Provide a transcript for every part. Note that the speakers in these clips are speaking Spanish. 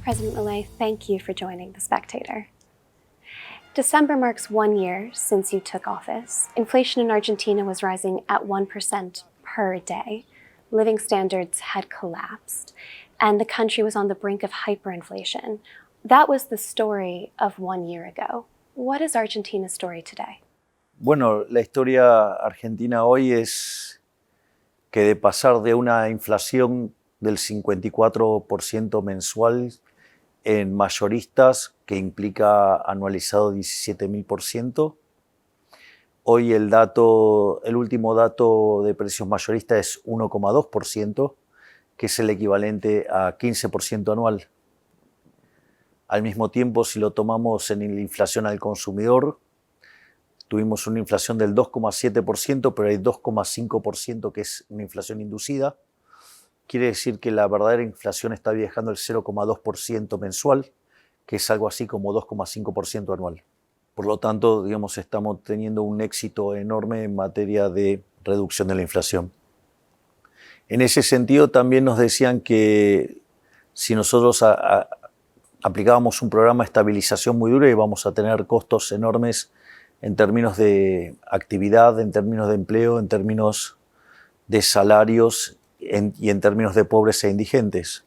President Milei, thank you for joining The Spectator. December marks 1 year since you took office. Inflation in Argentina was rising at 1% per day. Living standards had collapsed, and the country was on the brink of hyperinflation. That was the story of 1 year ago. What is Argentina's story today? Bueno, la historia argentina hoy es que de pasar de una inflación del 54% mensual en mayoristas, que implica anualizado 17.000%, hoy el último dato de precios mayoristas es 1,2%, que es el equivalente a 15% anual. Al mismo tiempo, si lo tomamos en la inflación al consumidor, tuvimos una inflación del 2,7%, pero hay 2,5% que es una inflación inducida. Quiere decir que la verdadera inflación está viajando el 0,2% mensual, que es algo así como 2,5% anual. Por lo tanto, digamos, estamos teniendo un éxito enorme en materia de reducción de la inflación. En ese sentido, también nos decían que si nosotros aplicábamos un programa de estabilización muy duro, íbamos a tener costos enormes en términos de actividad, en términos de empleo, en términos de salarios y en términos de pobres e indigentes.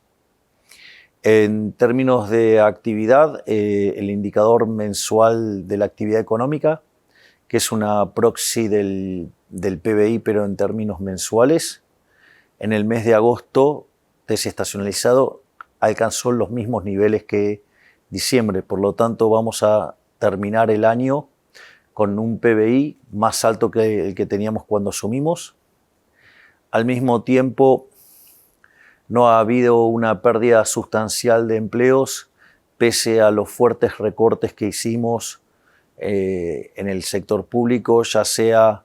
En términos de actividad, el indicador mensual de la actividad económica, que es una proxy del PBI, pero en términos mensuales, en el mes de agosto, desestacionalizado, alcanzó los mismos niveles que diciembre. Por lo tanto, vamos a terminar el año con un PBI más alto que el que teníamos cuando asumimos. Al mismo tiempo, no ha habido una pérdida sustancial de empleos, pese a los fuertes recortes que hicimos en el sector público, ya sea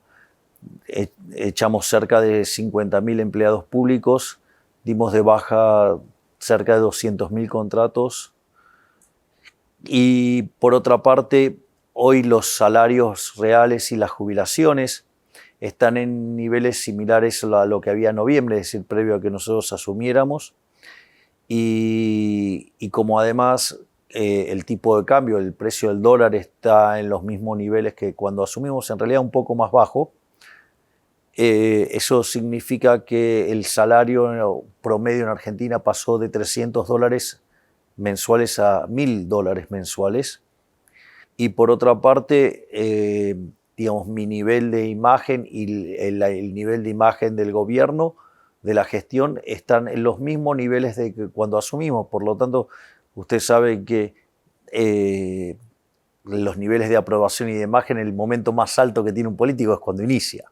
echamos cerca de 50.000 empleados públicos, dimos de baja cerca de 200.000 contratos y por otra parte, hoy los salarios reales y las jubilaciones están en niveles similares a lo que había en noviembre, es decir, previo a que nosotros asumiéramos. Y como además el tipo de cambio, el precio del dólar está en los mismos niveles que cuando asumimos, en realidad un poco más bajo, eso significa que el salario promedio en Argentina pasó de $300 mensuales a $1.000 mensuales. Y por otra parte, digamos, mi nivel de imagen y el nivel de imagen del gobierno, de la gestión, están en los mismos niveles de que cuando asumimos. Por lo tanto, usted sabe que los niveles de aprobación y de imagen, el momento más alto que tiene un político es cuando inicia.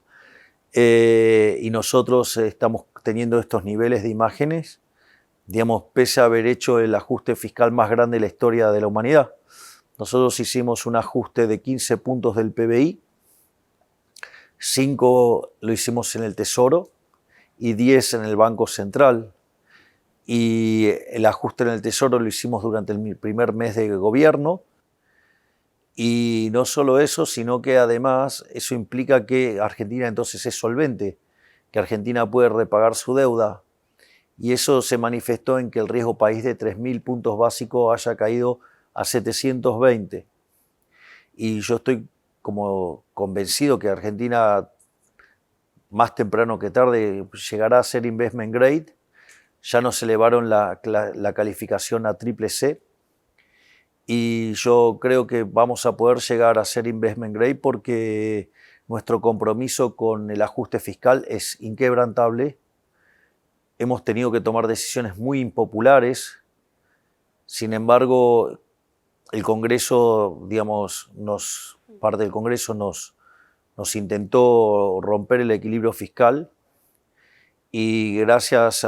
Y nosotros estamos teniendo estos niveles de imágenes, digamos, pese a haber hecho el ajuste fiscal más grande de la historia de la humanidad. Nosotros hicimos un ajuste de 15 puntos del PBI, 5 lo hicimos en el Tesoro y 10 en el Banco Central. Y el ajuste en el Tesoro lo hicimos durante el primer mes de gobierno. Y no solo eso, sino que además eso implica que Argentina entonces es solvente, que Argentina puede repagar su deuda. Y eso se manifestó en que el riesgo país de 3.000 puntos básicos haya caído a 720. Y yo estoy como convencido que Argentina, más temprano que tarde, llegará a ser investment grade. Ya nos elevaron la calificación a CCC. Y yo creo que vamos a poder llegar a ser investment grade porque nuestro compromiso con el ajuste fiscal es inquebrantable. Hemos tenido que tomar decisiones muy impopulares. Sin embargo, el Congreso, digamos, parte del Congreso nos intentó romper el equilibrio fiscal y gracias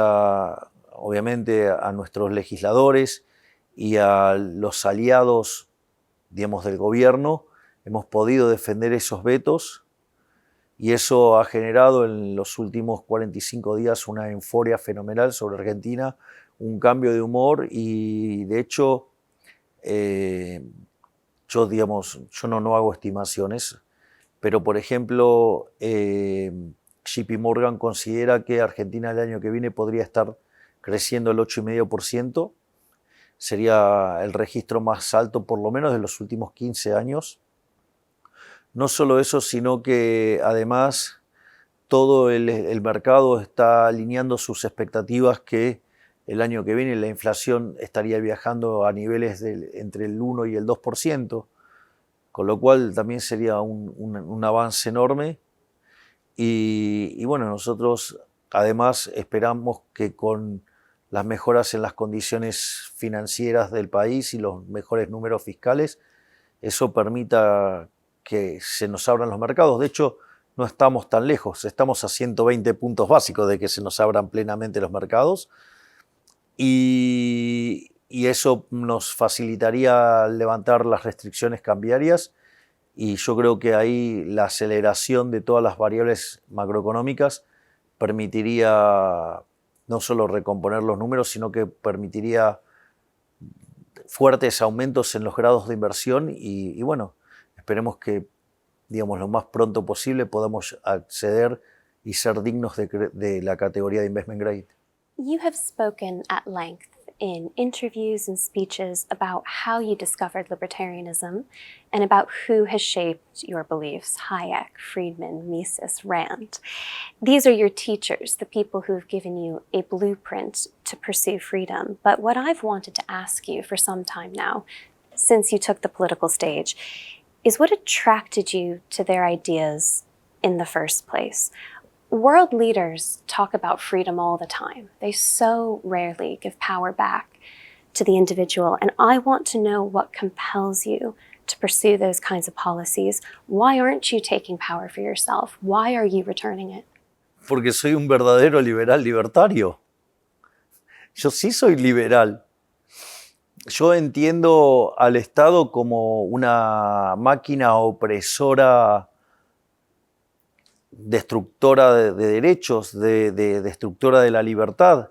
obviamente a nuestros legisladores y a los aliados, digamos, del gobierno, hemos podido defender esos vetos y eso ha generado en los últimos 45 días una euforia fenomenal sobre Argentina, un cambio de humor y de hecho yo no hago estimaciones, pero por ejemplo JP Morgan considera que Argentina el año que viene podría estar creciendo el 8,5%. sería el registro más alto por lo menos de los últimos 15 años. No solo eso, sino que además todo el mercado está alineando sus expectativas que el año que viene la inflación estaría viajando a niveles entre el 1 y el 2%, con lo cual también sería un avance enorme. Y bueno, nosotros además esperamos que con las mejoras en las condiciones financieras del país y los mejores números fiscales, eso permita que se nos abran los mercados. De hecho, no estamos tan lejos, estamos a 120 puntos básicos de que se nos abran plenamente los mercados y eso nos facilitaría levantar las restricciones cambiarias y yo creo que ahí la aceleración de todas las variables macroeconómicas permitiría no solo recomponer los números, sino que permitiría fuertes aumentos en los grados de inversión y bueno, esperemos que, digamos, lo más pronto posible podamos acceder y ser dignos de la categoría de Investment Grade. You have spoken at length in interviews and speeches about how you discovered libertarianism and about who has shaped your beliefs: Hayek, Friedman, Mises, Rand. These are your teachers, the people who have given you a blueprint to pursue freedom. But what I've wanted to ask you for some time now, since you took the political stage, is what attracted you to their ideas in the first place? World leaders talk about freedom all the time. They so rarely give power back to the individual. And I want to know what compels you to pursue those kinds of policies. Why aren't you taking power for yourself? Why are you returning it? Porque soy un verdadero liberal libertario. Yo sí soy liberal. Yo entiendo al Estado como una máquina opresora, destructora de derechos, destructora de la libertad.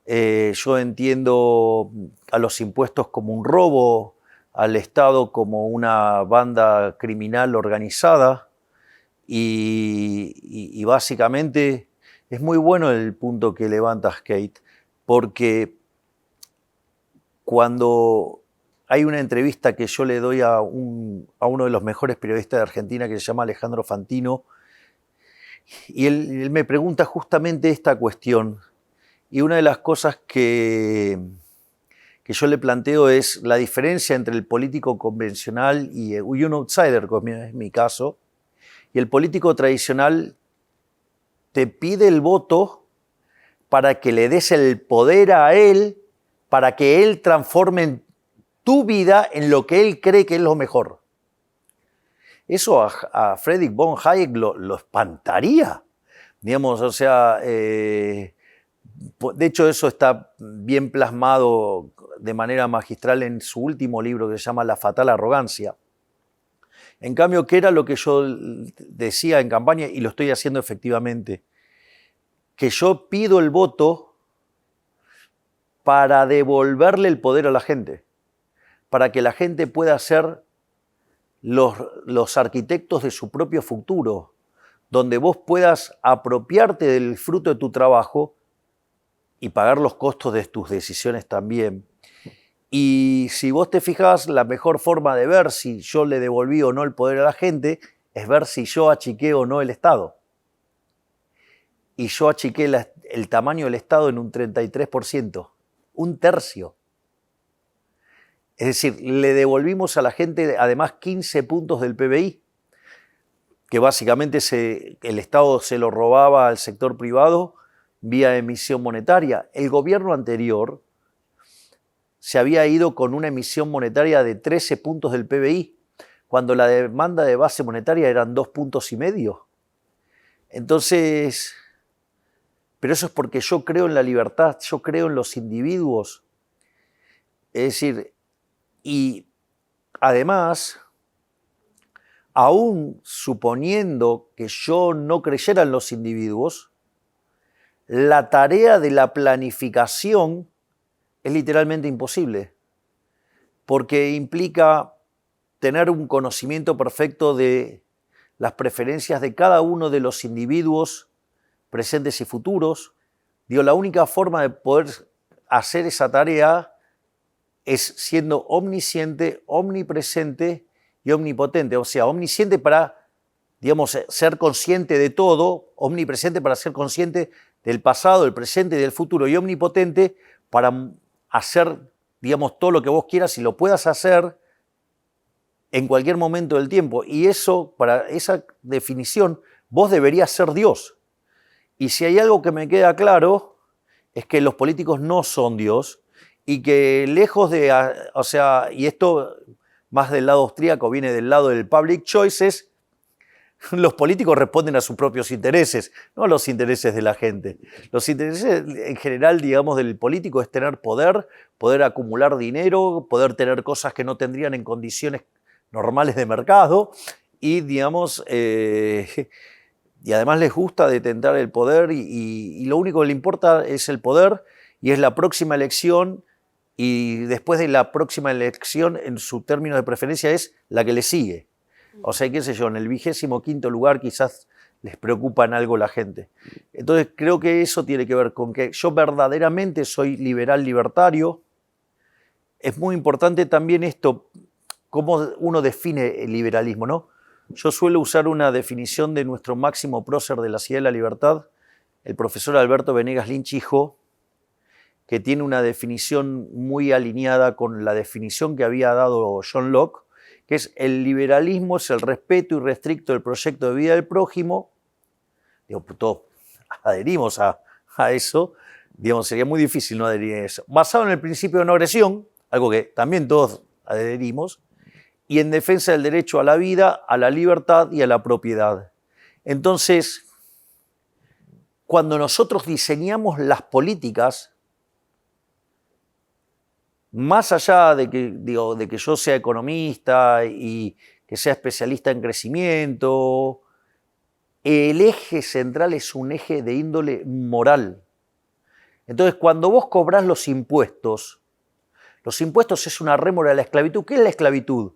Yo entiendo a los impuestos como un robo, al Estado como una banda criminal organizada y básicamente es muy bueno el punto que levantas, Kate, porque cuando hay una entrevista que yo le doy a uno de los mejores periodistas de Argentina que se llama Alejandro Fantino, y él me pregunta justamente esta cuestión. Y una de las cosas que yo le planteo es la diferencia entre el político convencional y un outsider, como es mi caso. Y el político tradicional te pide el voto para que le des el poder a él, para que él transforme tu vida en lo que él cree que es lo mejor. Eso a Friedrich von Hayek lo espantaría, digamos, o sea, de hecho eso está bien plasmado de manera magistral en su último libro que se llama La fatal arrogancia. En cambio, ¿qué era lo que yo decía en campaña? Y lo estoy haciendo efectivamente, que yo pido el voto para devolverle el poder a la gente, para que la gente pueda ser los arquitectos de su propio futuro, donde vos puedas apropiarte del fruto de tu trabajo y pagar los costos de tus decisiones también. Y si vos te fijás, la mejor forma de ver si yo le devolví o no el poder a la gente es ver si yo achiqué o no el Estado. Y yo achiqué el tamaño del Estado en un 33%, un tercio. Es decir, le devolvimos a la gente además 15 puntos del PBI, que básicamente el Estado se lo robaba al sector privado vía emisión monetaria. El gobierno anterior se había ido con una emisión monetaria de 13 puntos del PBI, cuando la demanda de base monetaria eran 2,5 puntos. Entonces, pero eso es porque yo creo en la libertad, yo creo en los individuos. Es decir, y además, aún suponiendo que yo no creyera en los individuos, la tarea de la planificación es literalmente imposible, porque implica tener un conocimiento perfecto de las preferencias de cada uno de los individuos presentes y futuros. Digo, la única forma de poder hacer esa tarea es siendo omnisciente, omnipresente y omnipotente. O sea, omnisciente para, digamos, ser consciente de todo, omnipresente para ser consciente del pasado, del presente y del futuro, y omnipotente para hacer, digamos, todo lo que vos quieras y lo puedas hacer en cualquier momento del tiempo. Y eso, para esa definición, vos deberías ser Dios. Y si hay algo que me queda claro, es que los políticos no son Dios y que lejos de, o sea, y esto más del lado austríaco viene del lado del public choices, los políticos responden a sus propios intereses, no a los intereses de la gente. Los intereses en general, digamos, del político es tener poder, poder acumular dinero, poder tener cosas que no tendrían en condiciones normales de mercado y, digamos, y además les gusta detentar el poder y lo único que le importa es el poder y es la próxima elección y después de la próxima elección en su término de preferencia es la que le sigue. O sea, qué sé yo, en el 25º lugar quizás les preocupa en algo la gente. Entonces creo que eso tiene que ver con que yo verdaderamente soy liberal libertario. Es muy importante también esto, cómo uno define el liberalismo, ¿no? Yo suelo usar una definición de nuestro máximo prócer de la Ciudad de la Libertad, el profesor Alberto Venegas Lynch hijo, que tiene una definición muy alineada con la definición que había dado John Locke, que es el liberalismo es el respeto irrestricto del proyecto de vida del prójimo. Digo, todos adherimos a eso, digamos, sería muy difícil no adherir a eso. Basado en el principio de no agresión, algo que también todos adherimos, y en defensa del derecho a la vida, a la libertad y a la propiedad. Entonces, cuando nosotros diseñamos las políticas, más allá de que, digo, de que yo sea economista y que sea especialista en crecimiento, el eje central es un eje de índole moral. Entonces, cuando vos cobrás los impuestos es una rémora de la esclavitud. ¿Qué es la esclavitud?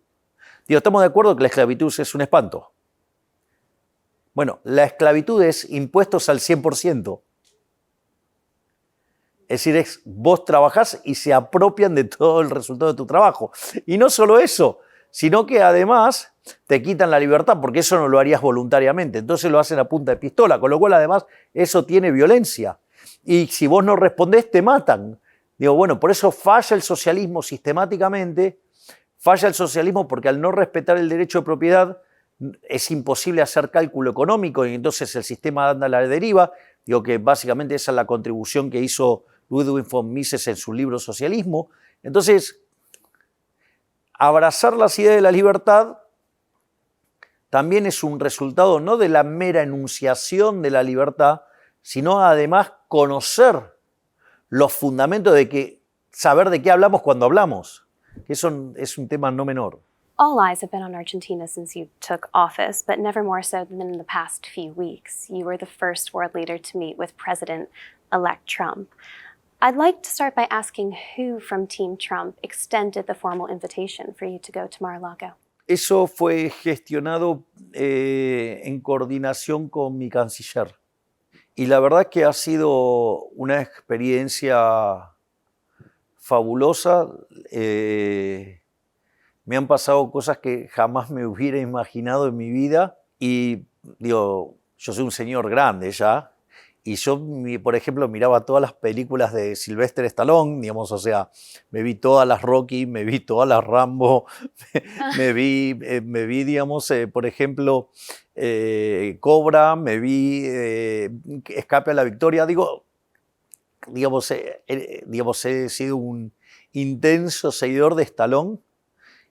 Digo, estamos de acuerdo que la esclavitud es un espanto. Bueno, la esclavitud es impuestos al 100%. Es decir, vos trabajás y se apropian de todo el resultado de tu trabajo. Y no solo eso, sino que además te quitan la libertad, porque eso no lo harías voluntariamente. Entonces lo hacen a punta de pistola, con lo cual además eso tiene violencia. Y si vos no respondés, te matan. Digo, bueno, por eso falla el socialismo sistemáticamente, falla el socialismo porque al no respetar el derecho de propiedad es imposible hacer cálculo económico y entonces el sistema anda a la deriva. Digo que básicamente esa es la contribución que hizo Ludwig von Mises en su libro Socialismo. Entonces, abrazar las ideas de la libertad también es un resultado no de la mera enunciación de la libertad, sino además conocer los fundamentos de que saber de qué hablamos cuando hablamos, que eso es un tema no menor. All eyes have been on Argentina since you took office, but never more so than in the past few weeks. You were the first world leader to meet with President-elect Trump. I'd like to start by asking who from Team Trump extended the formal invitation for you to go to Mar-a-Lago. Eso fue gestionado en coordinación con mi canciller. Y la verdad que ha sido una experiencia fabulosa. Me han pasado cosas que jamás me hubiera imaginado en mi vida. Y digo, yo soy un señor grande ya. Y yo, por ejemplo, miraba todas las películas de Sylvester Stallone, digamos, o sea, me vi todas las Rocky, me vi todas las Rambo, me vi, digamos, por ejemplo, Cobra, me vi Escape a la Victoria. Digamos, he sido un intenso seguidor de Stallone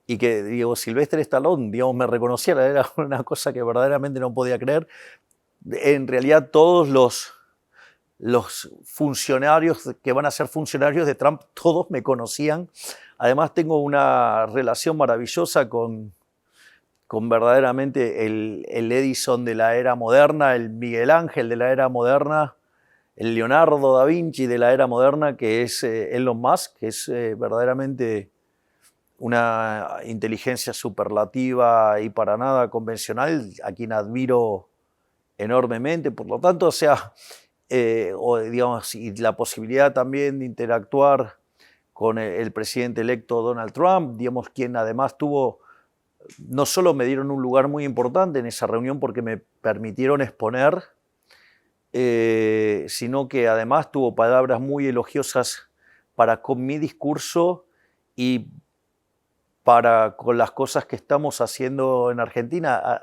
y que, digo, Sylvester Stallone, digamos, me reconociera, era una cosa que verdaderamente no podía creer. En realidad, todos los funcionarios que van a ser funcionarios de Trump, todos me conocían. Además, tengo una relación maravillosa con verdaderamente el Edison de la era moderna, el Miguel Ángel de la era moderna, el Leonardo da Vinci de la era moderna, que es Elon Musk, que es verdaderamente una inteligencia superlativa y para nada convencional, a quien admiro enormemente. Por lo tanto, o sea, digamos, y la posibilidad también de interactuar con el presidente electo Donald Trump, digamos, quien además tuvo, no solo me dieron un lugar muy importante en esa reunión porque me permitieron exponer, sino que además tuvo palabras muy elogiosas para con mi discurso y para con las cosas que estamos haciendo en Argentina,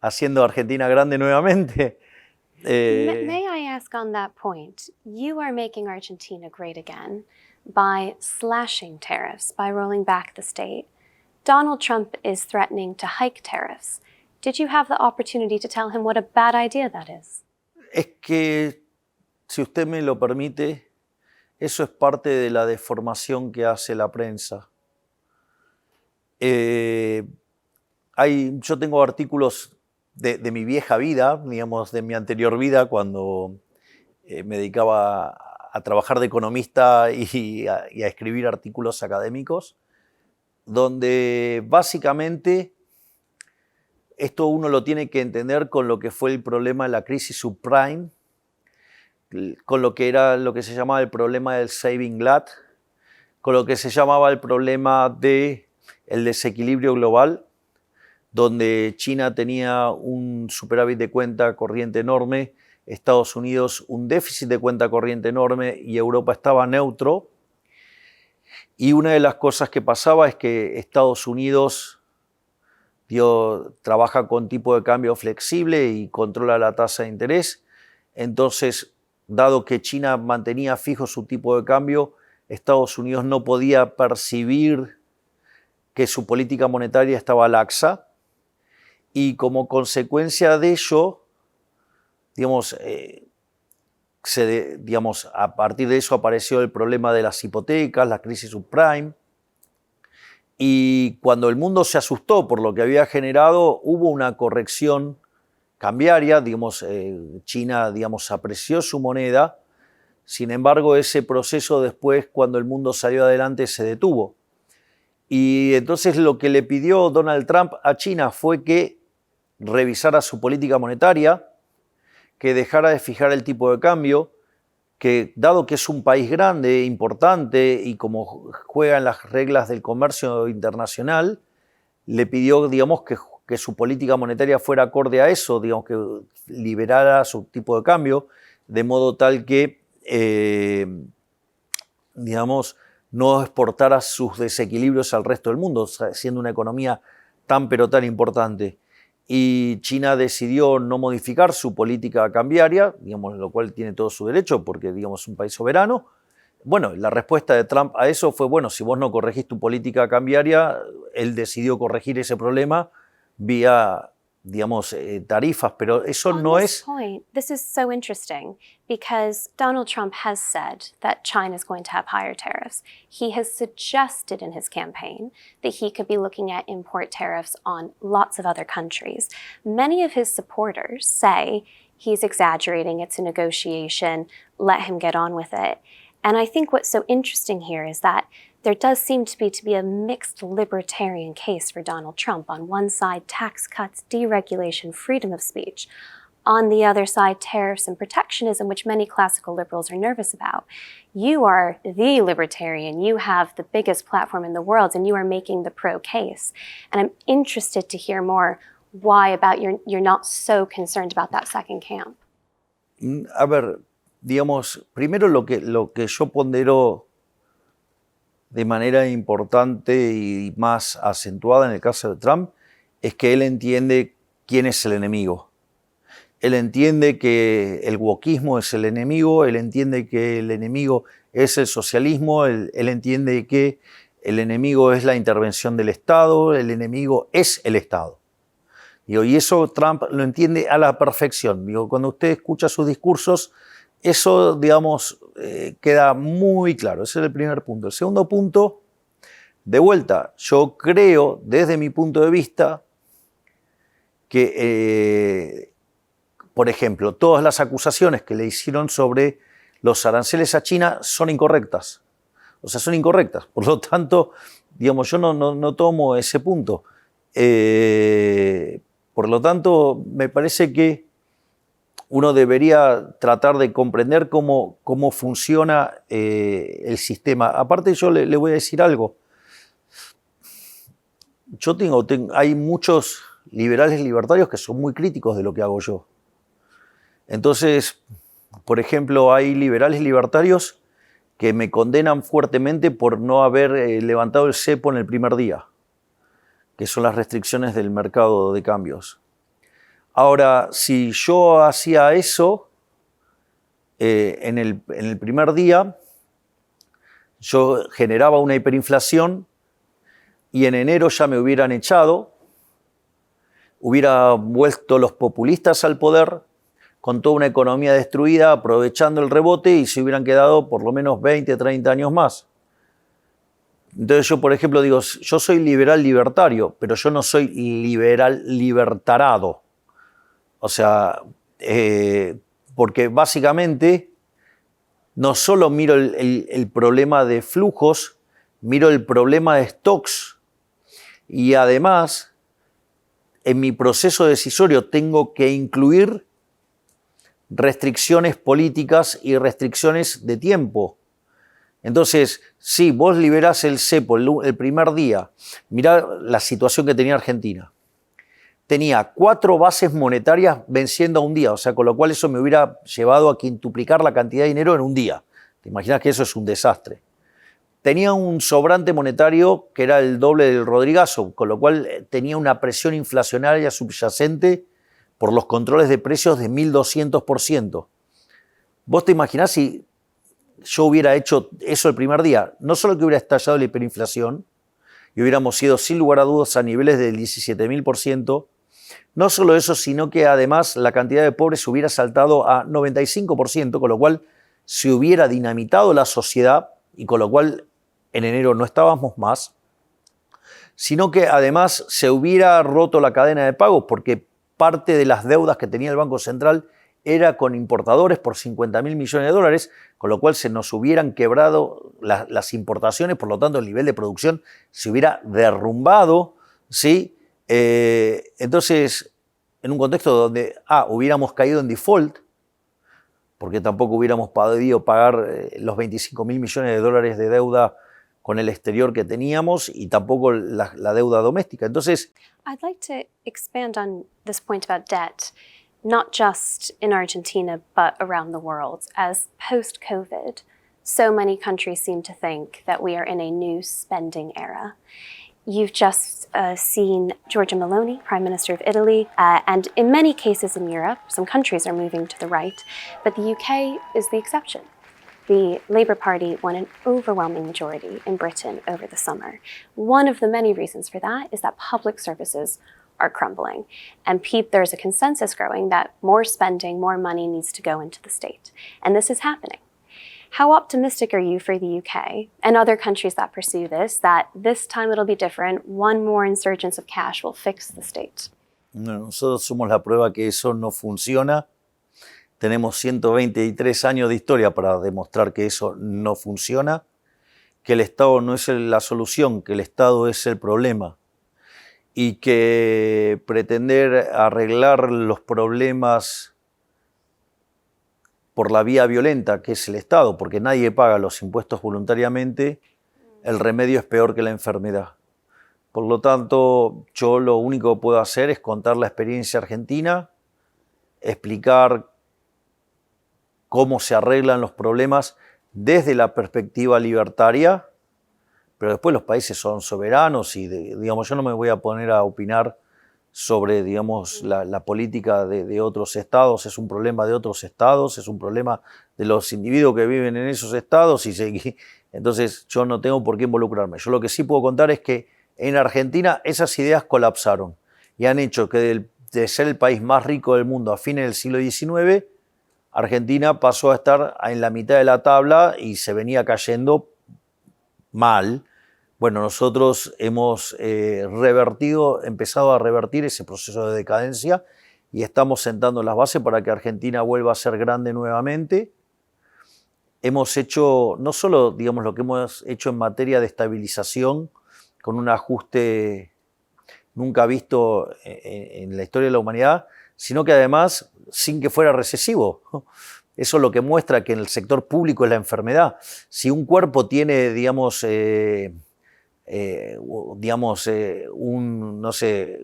haciendo Argentina grande nuevamente. May I ask on that point, you are making Argentina great again by slashing tariffs, by rolling back the state. Donald Trump is threatening to hike tariffs. Did you have the opportunity to tell him what a bad idea that is? Es que, si usted me lo permite, eso es parte de la deformación que hace la prensa. Yo tengo artículos de mi vieja vida, digamos, de mi anterior vida, cuando me dedicaba a trabajar de economista y a escribir artículos académicos, donde básicamente esto uno lo tiene que entender con lo que fue el problema de la crisis subprime, con lo que era lo que se llamaba el problema del saving glut, con lo que se llamaba el problema del desequilibrio global, donde China tenía un superávit de cuenta corriente enorme, Estados Unidos un déficit de cuenta corriente enorme y Europa estaba neutro. Y una de las cosas que pasaba es que Estados Unidos trabaja con tipo de cambio flexible y controla la tasa de interés. Entonces, dado que China mantenía fijo su tipo de cambio, Estados Unidos no podía percibir que su política monetaria estaba laxa. Y como consecuencia de ello, a partir de eso apareció el problema de las hipotecas, la crisis subprime. Y cuando el mundo se asustó por lo que había generado, hubo una corrección cambiaria, China, apreció su moneda. Sin embargo, ese proceso después, cuando el mundo salió adelante, se detuvo. Y entonces lo que le pidió Donald Trump a China fue que revisara su política monetaria, que dejara de fijar el tipo de cambio, que dado que es un país grande, importante y como juega en las reglas del comercio internacional, le pidió, que su política monetaria fuera acorde a eso, que liberara su tipo de cambio, de modo tal que, no exportara sus desequilibrios al resto del mundo, siendo una economía tan pero tan importante. Y China decidió no modificar su política cambiaria, lo cual tiene todo su derecho porque es un país soberano. Bueno, la respuesta de Trump a eso fue, bueno, si vos no corregís tu política cambiaria, él decidió corregir ese problema vía, tarifas, pero eso no es... Point, this is so interesting because Donald Trump has said that China is going to have higher tariffs. He has suggested in his campaign that he could be looking at import tariffs on lots of other countries. Many of his supporters say he's exaggerating, it's a negotiation, let him get on with it. And I think what's so interesting here is that there does seem to be a mixed libertarian case for Donald Trump. On one side, tax cuts, deregulation, freedom of speech. On the other side, tariffs and protectionism, which many classical liberals are nervous about. You are the libertarian. You have the biggest platform in the world, and you are making the pro case. And I'm interested to hear more why about you're not so concerned about that second camp. A ver, primero lo que yo pondero de manera importante y más acentuada en el caso de Trump es que él entiende quién es el enemigo. Él entiende que el wokismo es el enemigo, él entiende que el enemigo es el socialismo, él entiende que el enemigo es la intervención del Estado, el enemigo es el Estado. Y eso Trump lo entiende a la perfección. Cuando usted escucha sus discursos, eso, queda muy claro. Ese es el primer punto. El segundo punto, de vuelta, yo creo, desde mi punto de vista, que, por ejemplo, todas las acusaciones que le hicieron sobre los aranceles a China son incorrectas. O sea, son incorrectas. Por lo tanto, yo no tomo ese punto. Por lo tanto, me parece que uno debería tratar de comprender cómo funciona el sistema. Aparte yo le voy a decir algo. Hay muchos liberales libertarios que son muy críticos de lo que hago yo. Entonces, por ejemplo, hay liberales libertarios que me condenan fuertemente por no haber levantado el cepo en el primer día, que son las restricciones del mercado de cambios. Ahora, si yo hacía eso en el primer día, yo generaba una hiperinflación y en enero ya me hubieran echado, hubiera vuelto los populistas al poder con toda una economía destruida, aprovechando el rebote y se hubieran quedado por lo menos 20, 30 años más. Entonces yo, por ejemplo, digo, yo soy liberal libertario, pero yo no soy liberal libertarado. O sea, porque básicamente no solo miro el problema de flujos, miro el problema de stocks y además en mi proceso decisorio tengo que incluir restricciones políticas y restricciones de tiempo. Entonces, si vos liberás el cepo el primer día, mirá la situación que tenía Argentina. Tenía 4 bases monetarias venciendo a un día, o sea, con lo cual eso me hubiera llevado a quintuplicar la cantidad de dinero en un día. ¿Te imaginas que eso es un desastre? Tenía un sobrante monetario que era el doble del Rodrigazo, con lo cual tenía una presión inflacionaria subyacente por los controles de precios de 1200%. ¿Vos te imaginás si yo hubiera hecho eso el primer día? No solo que hubiera estallado la hiperinflación y hubiéramos ido sin lugar a dudas a niveles del 17.000%, no solo eso, sino que además la cantidad de pobres hubiera saltado a 95%, con lo cual se hubiera dinamitado la sociedad y con lo cual en enero no estábamos más, sino que además se hubiera roto la cadena de pagos porque parte de las deudas que tenía el Banco Central era con importadores por 50.000 millones de dólares, con lo cual se nos hubieran quebrado las importaciones, por lo tanto el nivel de producción se hubiera derrumbado, ¿sí? Entonces, en un contexto donde hubiéramos caído en default, porque tampoco hubiéramos podido pagar los 25.000 millones de dólares de deuda con el exterior que teníamos y tampoco la deuda doméstica. Entonces, I'd like to expand on this point about debt, not just in Argentina, but around the world. As post-COVID, so many countries seem to think that we are in a new spending era. You've just seen Giorgia Meloni, Prime Minister of Italy, and in many cases in Europe, some countries are moving to the right, but the UK is the exception. The Labour Party won an overwhelming majority in Britain over the summer. One of the many reasons for that is that public services are crumbling, and there's a consensus growing that more spending, more money needs to go into the state, and this is happening. How optimistic are you for the UK and other countries that pursue this, that this time it'll be different, one more insurgence of cash will fix the state? Nosotros somos la prueba que eso no funciona. Tenemos 123 años de historia para demostrar que eso no funciona, que el Estado no es la solución, que el Estado es el problema y que pretender arreglar los problemas por la vía violenta, que es el Estado, porque nadie paga los impuestos voluntariamente, el remedio es peor que la enfermedad. Por lo tanto, yo lo único que puedo hacer es contar la experiencia argentina, explicar cómo se arreglan los problemas desde la perspectiva libertaria, pero después los países son soberanos y, digamos, yo no me voy a poner a opinar sobre, digamos, la política de otros estados. Es un problema de otros estados, es un problema de los individuos que viven en esos estados entonces yo no tengo por qué involucrarme. Yo lo que sí puedo contar es que en Argentina esas ideas colapsaron y han hecho que de ser el país más rico del mundo a fines del siglo XIX, Argentina pasó a estar en la mitad de la tabla y se venía cayendo mal. Bueno, nosotros hemos empezado a revertir ese proceso de decadencia y estamos sentando las bases para que Argentina vuelva a ser grande nuevamente. Hemos hecho no solo, digamos, lo que hemos hecho en materia de estabilización, con un ajuste nunca visto en la historia de la humanidad, sino que además sin que fuera recesivo. Eso es lo que muestra que en el sector público es la enfermedad. Si un cuerpo tiene, digamos, no sé,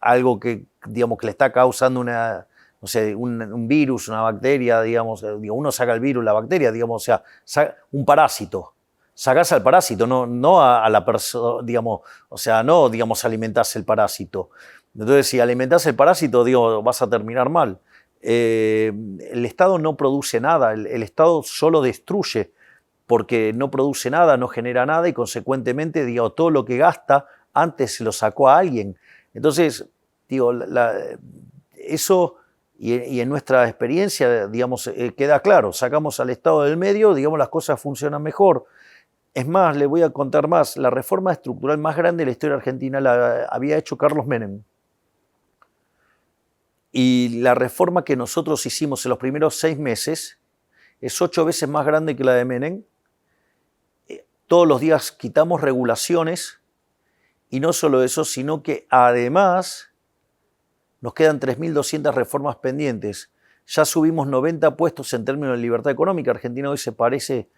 algo que, digamos, que le está causando no sé, un virus, una bacteria, digamos, uno saca el virus, la bacteria, digamos, o sea, un parásito. Sacás al parásito, no a la persona, digamos, o sea, no, digamos, alimentás el parásito. Entonces, si alimentás el parásito, digo, vas a terminar mal. El Estado no produce nada, el Estado solo destruye, porque no produce nada, no genera nada y consecuentemente, digo, todo lo que gasta antes se lo sacó a alguien. Entonces, digo, eso y en nuestra experiencia, digamos, queda claro, sacamos al Estado del medio, digamos, las cosas funcionan mejor. Es más, le voy a contar más, la reforma estructural más grande de la historia argentina la había hecho Carlos Menem. Y la reforma que nosotros hicimos en los primeros 6 meses es 8 veces más grande que la de Menem. Todos los días quitamos regulaciones y no solo eso, sino que además nos quedan 3.200 reformas pendientes. Ya subimos 90 puestos en términos de libertad económica. Argentina hoy se parece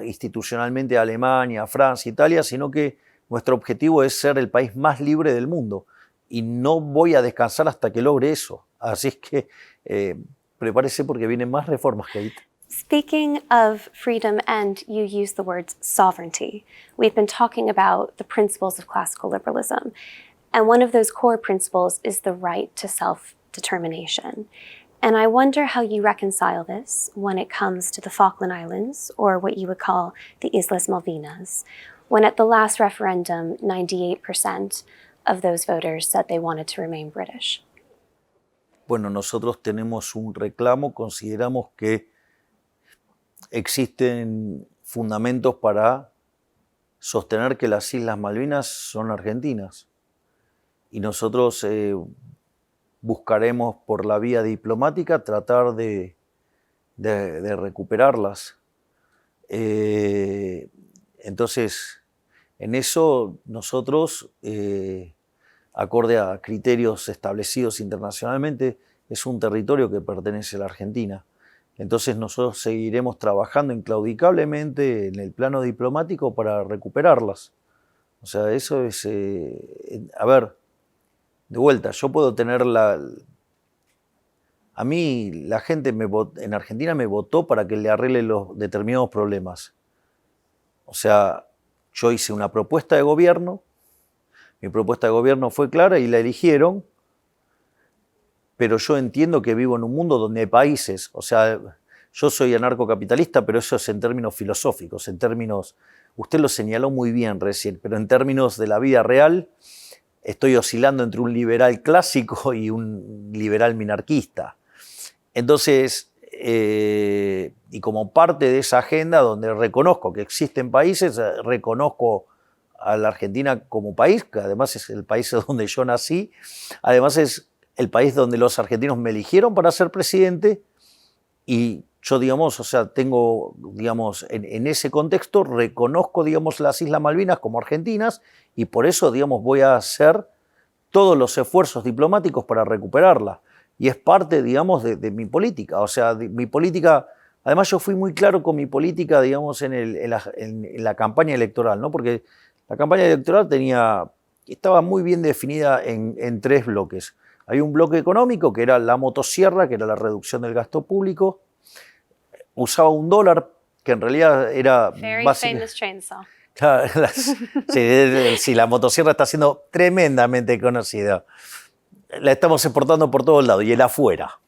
institucionalmente a Alemania, a Francia, Italia, sino que nuestro objetivo es ser el país más libre del mundo. Y no voy a descansar hasta que logre eso. Así es que prepárese porque vienen más reformas, Kate. Speaking of freedom, and you use the words sovereignty, we've been talking about the principles of classical liberalism. And one of those core principles is the right to self-determination. And I wonder how you reconcile this when it comes to the Falkland Islands, or what you would call the Islas Malvinas, when at the last referendum, 98% of those voters said they wanted to remain British. Bueno, nosotros tenemos un reclamo, consideramos que existen fundamentos para sostener que las Islas Malvinas son argentinas y nosotros buscaremos por la vía diplomática tratar de recuperarlas. Entonces, en eso nosotros, acorde a criterios establecidos internacionalmente, es un territorio que pertenece a la Argentina. Entonces nosotros seguiremos trabajando inclaudicablemente en el plano diplomático para recuperarlas. O sea, eso es... a ver, de vuelta, yo puedo tener a mí la gente en Argentina me votó para que le arregle los determinados problemas. O sea, yo hice una propuesta de gobierno, mi propuesta de gobierno fue clara y la eligieron, pero yo entiendo que vivo en un mundo donde hay países, o sea, yo soy anarcocapitalista, pero eso es en términos filosóficos, en términos, usted lo señaló muy bien recién, pero en términos de la vida real, estoy oscilando entre un liberal clásico y un liberal minarquista. Entonces, y como parte de esa agenda donde reconozco que existen países, reconozco a la Argentina como país, que además es el país donde yo nací, además es el país donde los argentinos me eligieron para ser presidente y yo, digamos, o sea, tengo, digamos, en ese contexto reconozco, digamos, las Islas Malvinas como argentinas y por eso, digamos, voy a hacer todos los esfuerzos diplomáticos para recuperarla. Y es parte, digamos, de mi política. O sea, mi política, además yo fui muy claro con mi política, digamos, en la campaña electoral, ¿no? Porque la campaña electoral estaba muy bien definida en 3 bloques. Hay un bloque económico que era la motosierra, que era la reducción del gasto público. Usaba un dólar, que en realidad era... Very famous chainsaw. Claro, sí, la motosierra está siendo tremendamente conocida. La estamos exportando por todos lados y el afuera.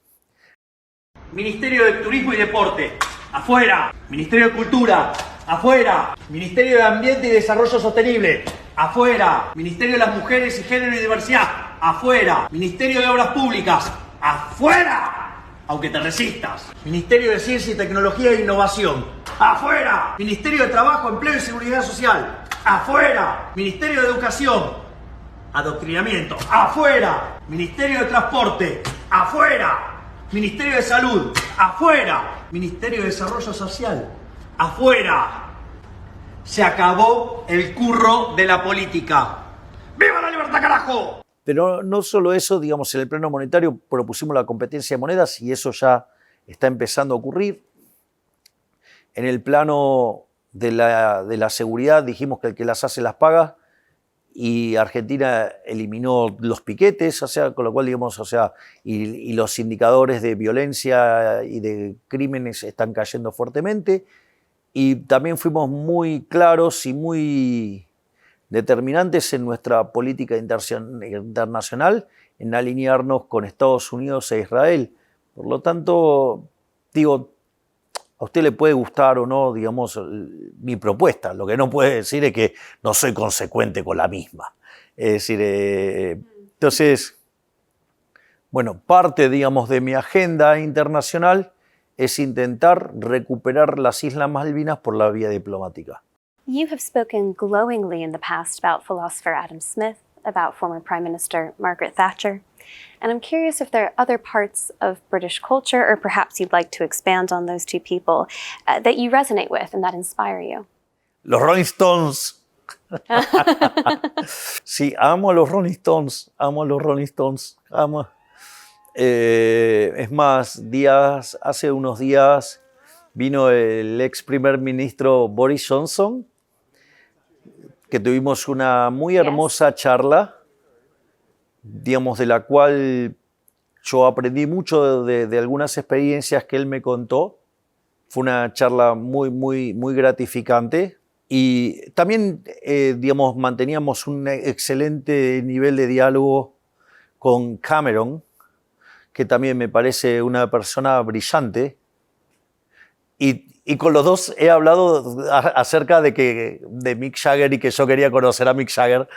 Ministerio de Turismo y Deporte, afuera. Ministerio de Cultura, afuera. Ministerio de Ambiente y Desarrollo Sostenible, afuera. Ministerio de las Mujeres y Género y Diversidad, afuera. Ministerio de Obras Públicas, afuera. Aunque te resistas. Ministerio de Ciencia y Tecnología e Innovación, afuera. Ministerio de Trabajo, Empleo y Seguridad Social, afuera. Ministerio de Educación, Adoctrinamiento, afuera. Ministerio de Transporte, afuera. Ministerio de Salud, afuera. Ministerio de Desarrollo Social, afuera. Se acabó el curro de la política. ¡Viva la libertad, carajo! Pero no solo eso, digamos, en el plano monetario propusimos la competencia de monedas y eso ya está empezando a ocurrir. En el plano de la seguridad dijimos que el que las hace las paga y Argentina eliminó los piquetes, o sea, con lo cual, digamos, o sea, y los indicadores de violencia y de crímenes están cayendo fuertemente. Y también fuimos muy claros y muy determinantes en nuestra política internacional en alinearnos con Estados Unidos e Israel. Por lo tanto, digo, a usted le puede gustar o no, digamos, mi propuesta. Lo que no puede decir es que no soy consecuente con la misma. Es decir, entonces, bueno, parte, digamos, de mi agenda internacional es intentar recuperar las Islas Malvinas por la vía diplomática. You have spoken glowingly in the past about philosopher Adam Smith, about former Prime Minister Margaret Thatcher, and I'm curious if there are other parts of British culture, or perhaps you'd like to expand on those two people, that you resonate with and that inspire you. Los Rolling Stones. Sí, amo a los Rolling Stones, amo a los Rolling Stones, amo. Es más, hace unos días vino el ex primer ministro Boris Johnson, que tuvimos una muy hermosa charla, digamos, de la cual yo aprendí mucho de algunas experiencias que él me contó. Fue una charla muy gratificante. Y también, digamos, manteníamos un excelente nivel de diálogo con Cameron, que también me parece una persona brillante. Y con los dos he hablado acerca de Mick Jagger y que yo quería conocer a Mick Jagger.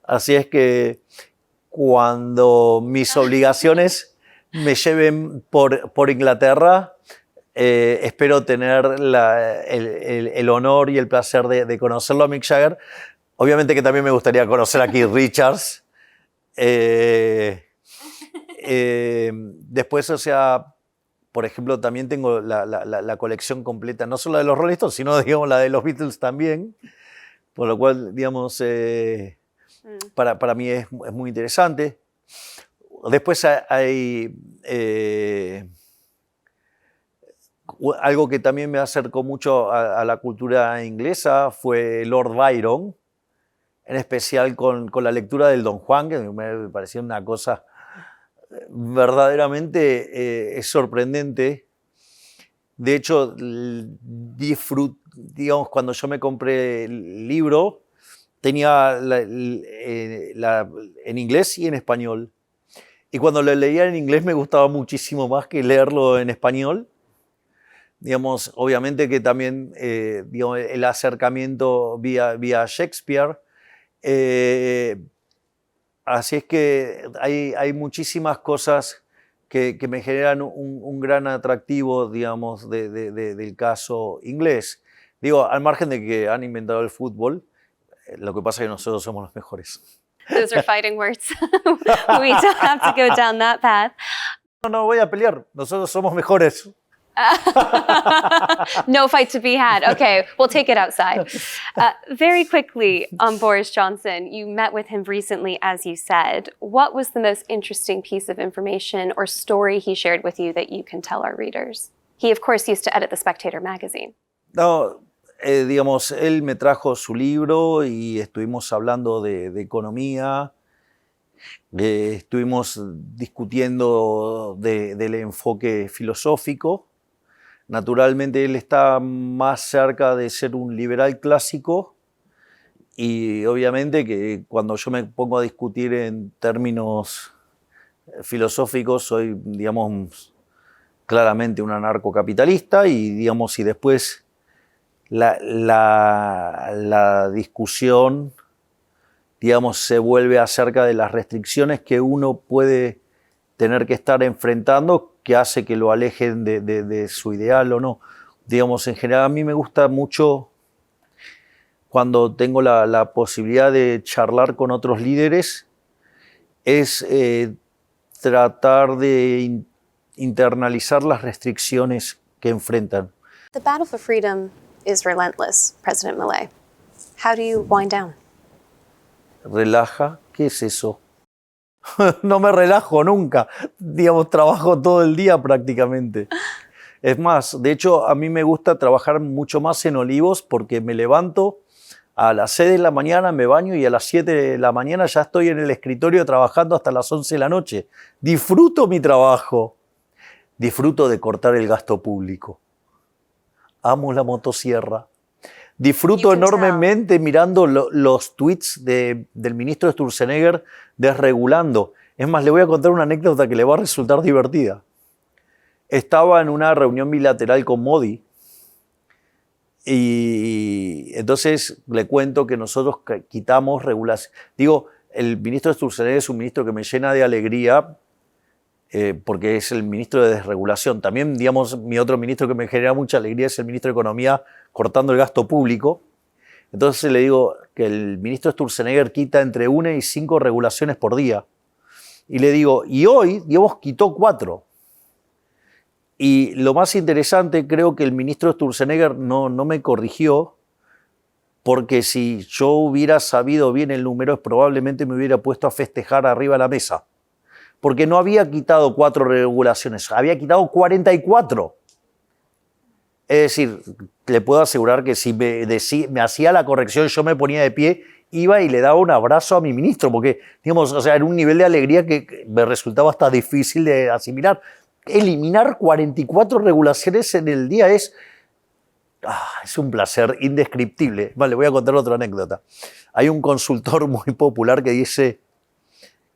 Así es que cuando mis obligaciones me lleven por Inglaterra, espero tener el honor y el placer de conocerlo a Mick Jagger. Obviamente que también me gustaría conocer a Keith Richards. Después, o sea, por ejemplo, también tengo la colección completa, no solo de los Rolling Stones, sino, digamos, la de los Beatles también. Por lo cual, digamos, para mí es muy interesante. Después hay algo que también me acercó mucho a la cultura inglesa, fue Lord Byron, en especial con la lectura del Don Juan, que me pareció una cosa verdaderamente sorprendente. De hecho, digamos, cuando yo me compré el libro, tenía en inglés y en español. Y cuando lo leía en inglés me gustaba muchísimo más que leerlo en español. Digamos, obviamente que también digamos, el acercamiento vía Shakespeare. Así es que hay muchísimas cosas que me generan un gran atractivo, digamos, del caso inglés. Digo, al margen de que han inventado el fútbol, lo que pasa es que nosotros somos los mejores. Those are fighting words. We don't have to go down that path. No voy a pelear. Nosotros somos mejores. No fight to be had. Okay, we'll take it outside. Very quickly on Boris Johnson, you met with him recently, as you said. What was the most interesting piece of information or story he shared with you that you can tell our readers? He, of course, used to edit The Spectator magazine. No, digamos, él me trajo su libro y estuvimos hablando de economía. Estuvimos discutiendo del enfoque filosófico. Naturalmente él está más cerca de ser un liberal clásico y obviamente que cuando yo me pongo a discutir en términos filosóficos soy, digamos, claramente un anarcocapitalista y, digamos, y después la discusión, digamos, se vuelve acerca de las restricciones que uno puede tener que estar enfrentando, que hace que lo alejen de su ideal o no. Digamos, en general a mí me gusta mucho cuando tengo la posibilidad de charlar con otros líderes, es tratar de internalizar las restricciones que enfrentan. The battle for freedom is relentless, President Milei. How do you wind down? Relaja, ¿qué es eso? No me relajo nunca, digamos, trabajo todo el día prácticamente. Es más, de hecho, a mí me gusta trabajar mucho más en Olivos porque me levanto a las 6 de la mañana, me baño y a las 7 de la mañana ya estoy en el escritorio trabajando hasta las 11 de la noche. Disfruto mi trabajo, disfruto de cortar el gasto público. Amo la motosierra. Disfruto enormemente mirando los tweets del ministro Sturzenegger desregulando. Es más, le voy a contar una anécdota que le va a resultar divertida. Estaba en una reunión bilateral con Modi y entonces le cuento que nosotros quitamos regulación. Digo, el ministro Sturzenegger es un ministro que me llena de alegría porque es el ministro de desregulación. También, digamos, mi otro ministro que me genera mucha alegría es el ministro de Economía cortando el gasto público. Entonces le digo que el ministro Sturzenegger quita entre 1 y 5 regulaciones por día. Y le digo, y hoy, digamos, quitó 4. Y lo más interesante, creo que el ministro Sturzenegger no me corrigió, porque si yo hubiera sabido bien el número, probablemente me hubiera puesto a festejar arriba de la mesa. Porque no había quitado 4 regulaciones, había quitado 44. Es decir, le puedo asegurar que si me hacía la corrección, yo me ponía de pie, iba y le daba un abrazo a mi ministro, porque, digamos, o sea, era un nivel de alegría que me resultaba hasta difícil de asimilar. Eliminar 44 regulaciones en el día es un placer indescriptible. Vale, voy a contar otra anécdota. Hay un consultor muy popular que dice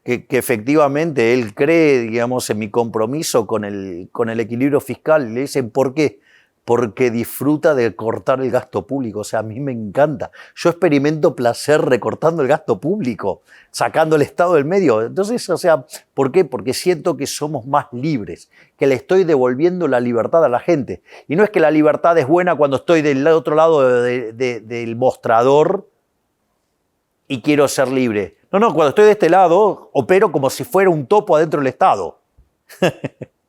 que efectivamente él cree, digamos, en mi compromiso con el equilibrio fiscal. Y le dicen, ¿por qué? Porque disfruta de cortar el gasto público. O sea, a mí me encanta. Yo experimento placer recortando el gasto público, sacando el Estado del medio. Entonces, o sea, ¿por qué? Porque siento que somos más libres, que le estoy devolviendo la libertad a la gente. Y no es que la libertad es buena cuando estoy del otro lado del mostrador y quiero ser libre. No, cuando estoy de este lado, opero como si fuera un topo adentro del Estado.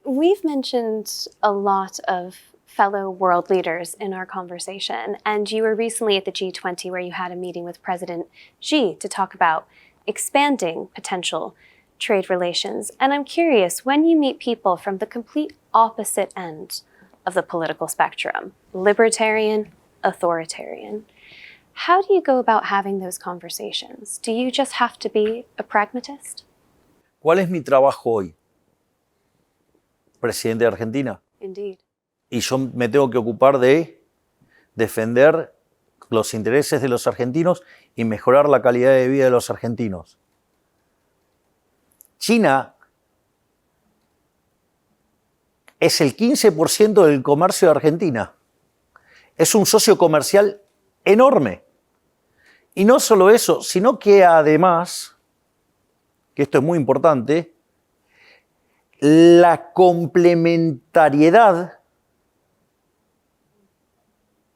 We've mentioned a lot of fellow world leaders in our conversation, and you were recently at the G20 where you had a meeting with President Xi to talk about expanding potential trade relations. And I'm curious, when you meet people from the complete opposite end of the political spectrum, libertarian, authoritarian, how do you go about having those conversations? Do you just have to be a pragmatist? ¿Cuál es mi trabajo hoy? Presidente de Argentina. Indeed. Y yo me tengo que ocupar de defender los intereses de los argentinos y mejorar la calidad de vida de los argentinos. China es el 15% del comercio de Argentina. Es un socio comercial enorme. Y no solo eso, sino que además, que esto es muy importante, la complementariedad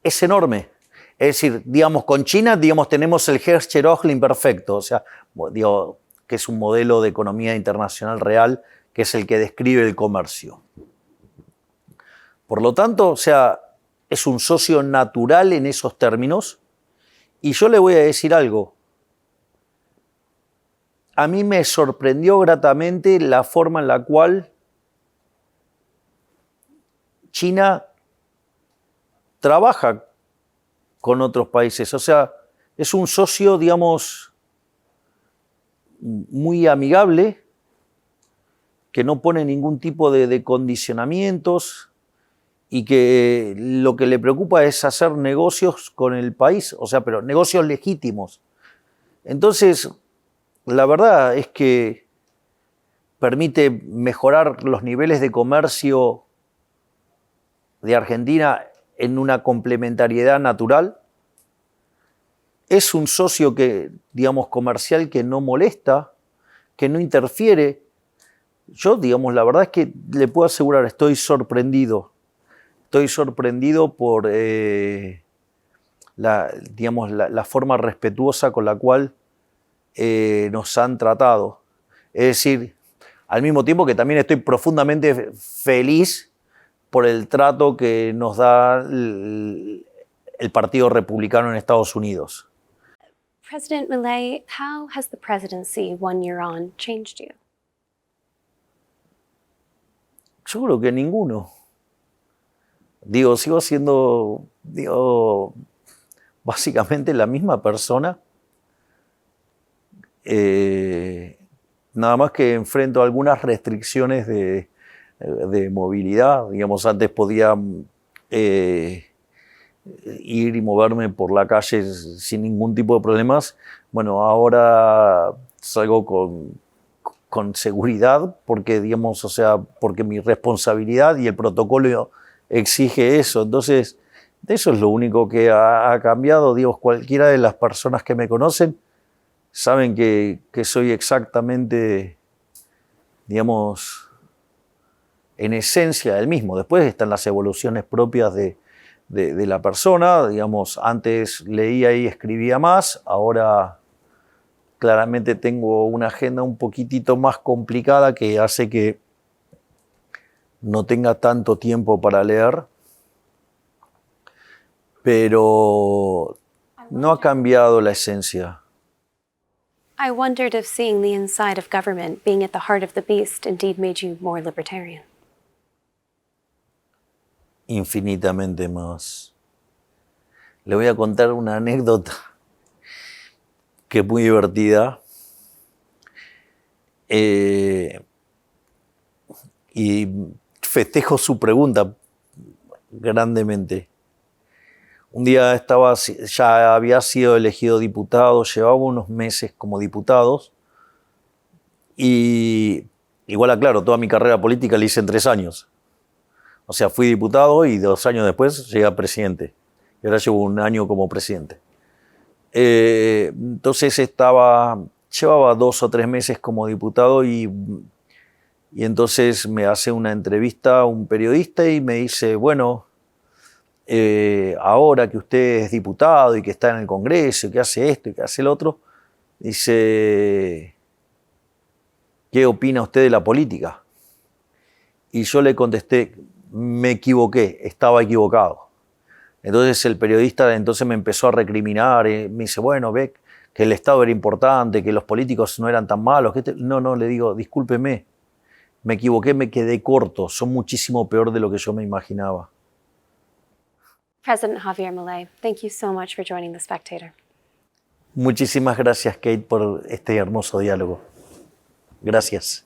es enorme. Es decir, digamos, con China, digamos, tenemos el Hertzsche-Röchling perfecto, o sea, digo, que es un modelo de economía internacional real, que es el que describe el comercio. Por lo tanto, o sea, es un socio natural en esos términos. Y yo le voy a decir algo. A mí me sorprendió gratamente la forma en la cual China trabaja con otros países. O sea, es un socio, digamos, muy amigable, que no pone ningún tipo de condicionamientos y que lo que le preocupa es hacer negocios con el país, o sea, pero negocios legítimos. Entonces, la verdad es que permite mejorar los niveles de comercio de Argentina en una complementariedad natural. Es un socio que, digamos, comercial que no molesta, que no interfiere. Yo, digamos, la verdad es que le puedo asegurar, estoy sorprendido. Estoy sorprendido por la forma respetuosa con la cual nos han tratado. Es decir, al mismo tiempo que también estoy profundamente feliz por el trato que nos da el Partido Republicano en Estados Unidos. President Milei, how has the presidency 1 year on changed you? Yo creo que ninguno. Digo, sigo siendo, básicamente la misma persona. Nada más que enfrento algunas restricciones de movilidad. Digamos, antes podía ir y moverme por la calle sin ningún tipo de problemas. Bueno, ahora salgo con seguridad porque, digamos, o sea, porque mi responsabilidad y el protocolo exige eso. Entonces, eso es lo único que ha cambiado. Digo, cualquiera de las personas que me conocen saben que soy exactamente, digamos, en esencia el mismo. Después están las evoluciones propias de la persona. Digamos, antes leía y escribía más, ahora claramente tengo una agenda un poquitito más complicada que hace que no tenga tanto tiempo para leer, pero no ha cambiado la esencia. I wondered if seeing the inside of government, being at the heart of the beast, indeed made you more libertarian. Infinitamente más. Le voy a contar una anécdota que es muy divertida. Y festejo su pregunta grandemente. Un día ya había sido elegido diputado, llevaba unos meses como diputado y igual aclaro, toda mi carrera política la hice en 3 años. O sea, fui diputado y 2 años después llegué a presidente. Y ahora llevo 1 año como presidente. Entonces llevaba 2 o 3 meses como diputado y entonces me hace una entrevista un periodista y me dice, bueno, ahora que usted es diputado y que está en el Congreso y que hace esto y que hace el otro, dice, ¿qué opina usted de la política? Y yo le contesté, me equivoqué, estaba equivocado. Entonces el periodista me empezó a recriminar, me dice, bueno, ve que el Estado era importante, que los políticos no eran tan malos. No, le digo, discúlpeme, me equivoqué, me quedé corto, son muchísimo peor de lo que yo me imaginaba. President Javier Milei, thank you so much for joining The Spectator. Muchísimas gracias, Kate, por este hermoso diálogo. Gracias.